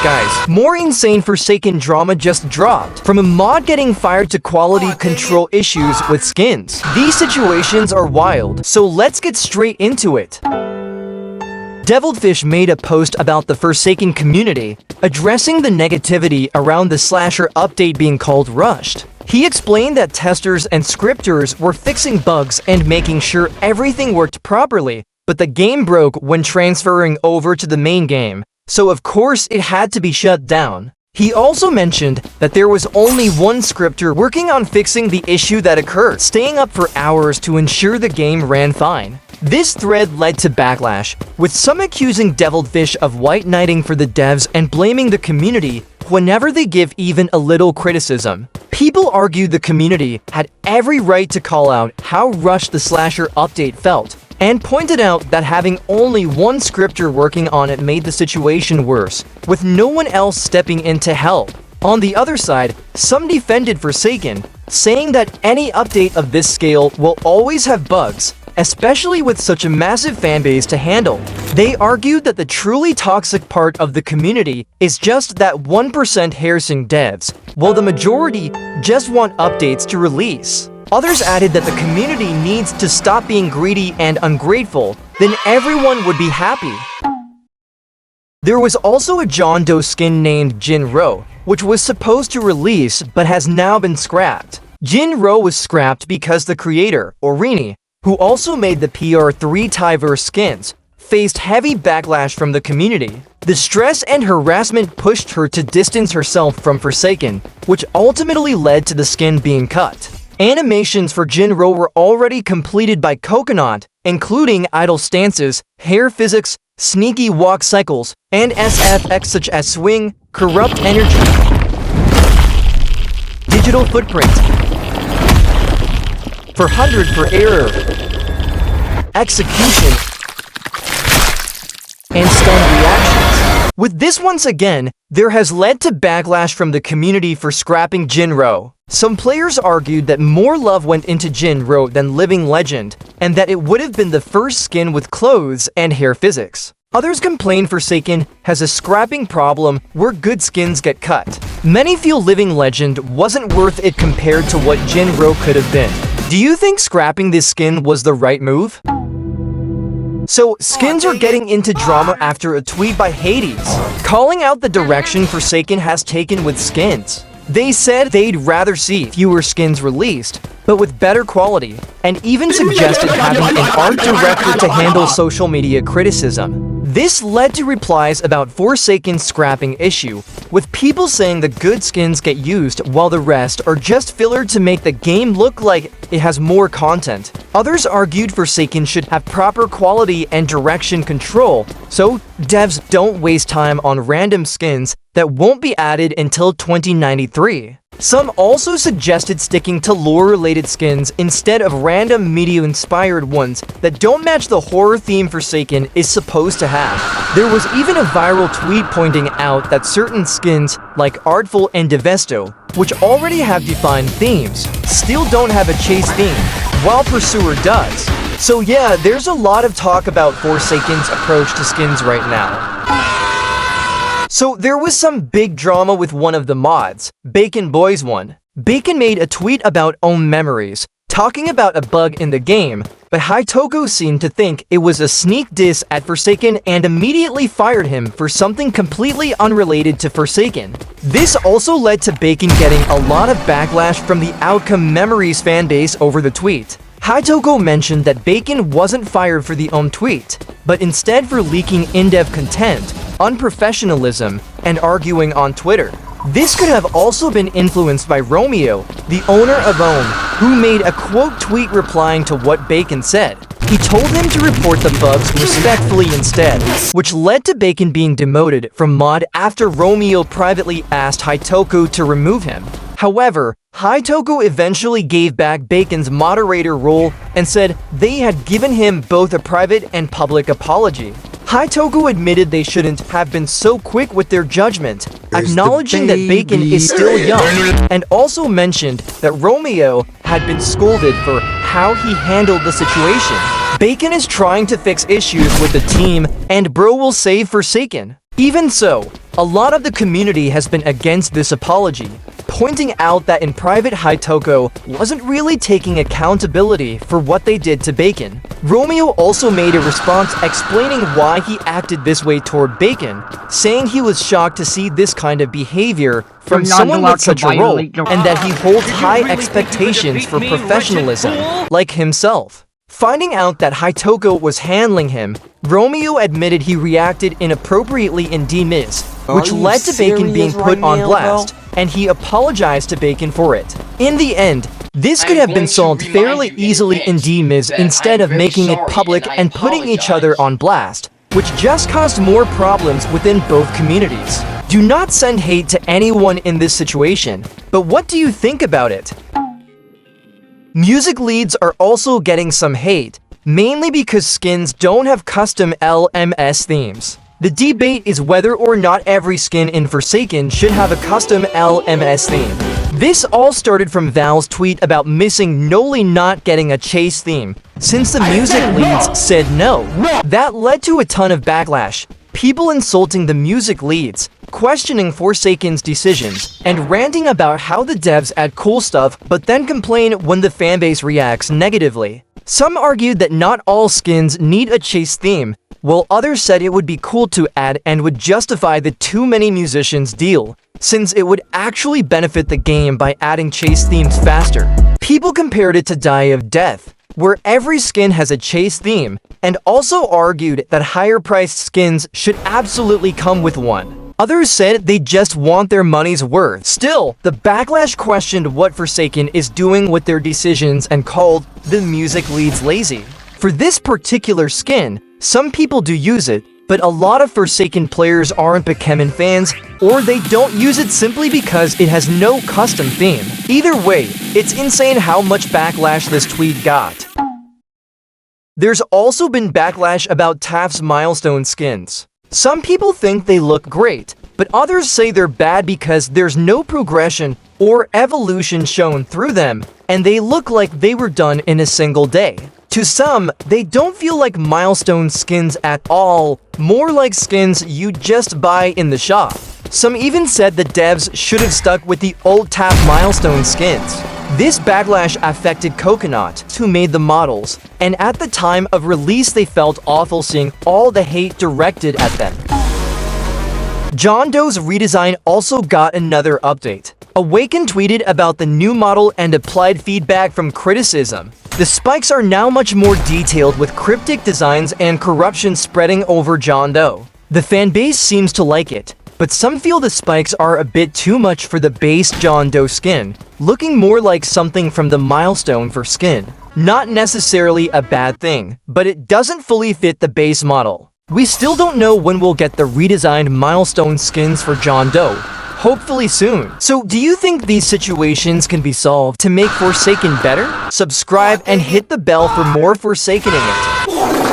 guys, more insane Forsaken drama just dropped. From a mod getting fired to quality control issues with skins. These situations are wild, so let's get straight into it. Devilfish made a post about the Forsaken community, addressing the negativity around the slasher update being called rushed. He explained that testers and scripters were fixing bugs and making sure everything worked properly, but the game broke when transferring over to the main game, so of course it had to be shut down. He also mentioned that there was only one scripter working on fixing the issue that occurred, staying up for hours to ensure the game ran fine. This thread led to backlash, with some accusing Devilfish of white knighting for the devs and blaming the community whenever they give even a little criticism. People argued the community had every right to call out how rushed the slasher update felt, and pointed out that having only one scripter working on it made the situation worse, with no one else stepping in to help. On the other side, some defended Forsaken, saying that any update of this scale will always have bugs, especially with such a massive fanbase to handle. They argued that the truly toxic part of the community is just that 1% harassing devs, while the majority just want updates to release. Others added that the community needs to stop being greedy and ungrateful, then everyone would be happy. There was also a John Doe skin named Jinro, which was supposed to release but has now been scrapped. Jinro was scrapped because the creator, Orini, who also made the PR3 Tyverse skins, faced heavy backlash from the community. The stress and harassment pushed her to distance herself from Forsaken, which ultimately led to the skin being cut. Animations for Jinro were already completed by Coconut, including idle stances, hair physics, sneaky walk cycles, and SFX such as swing, corrupt energy, digital footprint, for 100 for error, execution, and stun reactions. With this once again, there has led to backlash from the community for scrapping Jinro. Some players argued that more love went into Jinro than Living Legend, and that it would have been the first skin with clothes and hair physics. Others complain Forsaken has a scrapping problem where good skins get cut. Many feel Living Legend wasn't worth it compared to what Jinro could have been. Do you think scrapping this skin was the right move? So, skins are getting into drama after a tweet by Hades, calling out the direction Forsaken has taken with skins. They said they'd rather see fewer skins released, but with better quality, and even suggested having an art director to handle social media criticism. This led to replies about Forsaken's scrapping issue, with people saying the good skins get used while the rest are just filler to make the game look like it has more content. Others argued Forsaken should have proper quality and direction control, so devs don't waste time on random skins that won't be added until 2093. Some also suggested sticking to lore-related skins instead of random media-inspired ones that don't match the horror theme Forsaken is supposed to have. There was even a viral tweet pointing out that certain skins, like Artful and Devesto, which already have defined themes, still don't have a chase theme, while Pursuer does. So yeah, there's a lot of talk about Forsaken's approach to skins right now. So there was some big drama with one of the mods, Bacon Boys one. Bacon made a tweet about own memories, talking about a bug in the game, but Hytoko seemed to think it was a sneak diss at Forsaken and immediately fired him for something completely unrelated to Forsaken. This also led to Bacon getting a lot of backlash from the Outcome Memories fanbase over the tweet. Hytoko mentioned that Bacon wasn't fired for the tweet, but instead for leaking in-dev content, unprofessionalism, and arguing on Twitter. This could have also been influenced by Romeo, the owner of Ohm, who made a quote tweet replying to what Bacon said. He told him to report the bugs respectfully instead, which led to Bacon being demoted from mod after Romeo privately asked Hytoko to remove him. However, Hytoko eventually gave back Bacon's moderator role and said they had given him both a private and public apology. Hytoko admitted they shouldn't have been so quick with their judgment, acknowledging that Bacon is still young, and also mentioned that Romeo had been scolded for how he handled the situation. Bacon is trying to fix issues with the team, and bro will save Forsaken. Even so, A lot of the community has been against this apology, pointing out that in private Hytoko wasn't really taking accountability for what they did to Bacon. Romeo also made a response explaining why he acted this way toward Bacon, saying he was shocked to see this kind of behavior from someone with such a role, and that he holds high expectations for professionalism, like himself. Finding out that Hytoko was handling him, Romeo admitted he reacted inappropriately in D-Miz, which led to Bacon being put on blast, and he apologized to Bacon for it. In the end, this could have been solved fairly easily in D-Miz instead of making it public and putting each other on blast, which just caused more problems within both communities. Do not send hate to anyone in this situation, but what do you think about it? Music leads are also getting some hate, mainly because skins don't have custom LMS themes. The debate is whether or not every skin in Forsaken should have a custom LMS theme. This all started from Val's tweet about missing Noli not getting a chase theme, since the music leads said no. That led to a ton of backlash, people insulting the music leads, questioning Forsaken's decisions, and ranting about how the devs add cool stuff but then complain when the fanbase reacts negatively. Some argued that not all skins need a chase theme, while others said it would be cool to add and would justify the too many musicians deal, since it would actually benefit the game by adding chase themes faster. People compared it to Die of Death, where every skin has a chase theme, and also argued that higher-priced skins should absolutely come with one. Others said they just want their money's worth. Still, the backlash questioned what Forsaken is doing with their decisions and called the music leads lazy. For this particular skin, some people do use it, but a lot of Forsaken players aren't Pokémon fans, or they don't use it simply because it has no custom theme. Either way, it's insane how much backlash this tweet got. There's also been backlash about TAF's milestone skins. Some people think they look great, but others say they're bad because there's no progression or evolution shown through them, and they look like they were done in a single day. To some, they don't feel like milestone skins at all, more like skins you just buy in the shop. Some even said the devs should have stuck with the old TAF milestone skins. This backlash affected Coconut, who made the models, and at the time of release they felt awful seeing all the hate directed at them. John Doe's redesign also got another update. Awaken tweeted about the new model and applied feedback from criticism. The spikes are now much more detailed with cryptic designs and corruption spreading over John Doe. The fanbase seems to like it, but some feel the spikes are a bit too much for the base John Doe skin, looking more like something from the milestone for skin. Not necessarily a bad thing, but it doesn't fully fit the base model. We still don't know when we'll get the redesigned milestone skins for John Doe, hopefully soon. So do you think these situations can be solved to make Forsaken better? Subscribe and hit the bell for more Forsakening it.